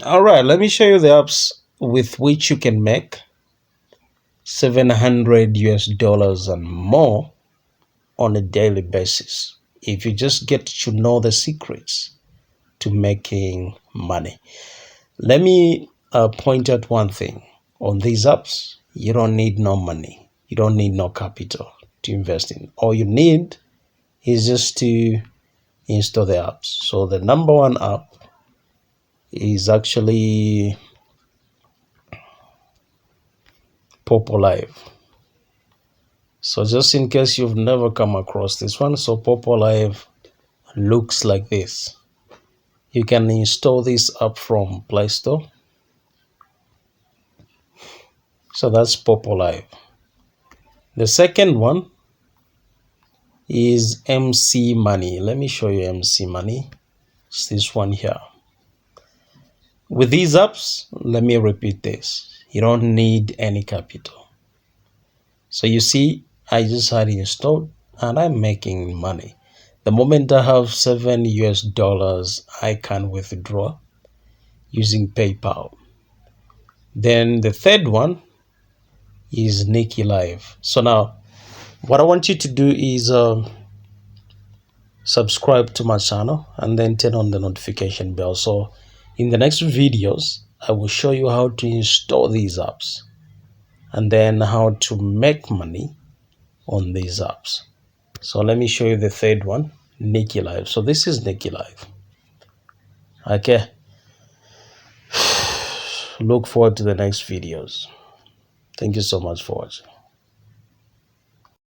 All right, let me show you the apps with which you can make 700 US dollars and more on a daily basis if you just get to know the secrets to making money. Let me point out one thing. On these apps, you don't need no money. You don't need no capital to invest in. All you need is just to install the apps. So the number one app is actually Popo Live. So just in case you've never come across this one, so Popo Live looks like this. You can install this app from Play Store. So that's Popo Live. The second one is MC Money. Let me show you MC Money. It's this one here. With these apps, let me repeat this. You don't need any capital. So you see, I just had it installed and I'm making money. The moment I have $7 I can withdraw using PayPal. Then the third one is Nikki Live. So now what I want you to do is subscribe to my channel and then turn on the notification bell. So in the next videos, I will show you how to install these apps and then how to make money on these apps. So let me show you the third one, Nikki Live. So this is Nikki Live. Okay. Look forward to the next videos. Thank you so much for watching.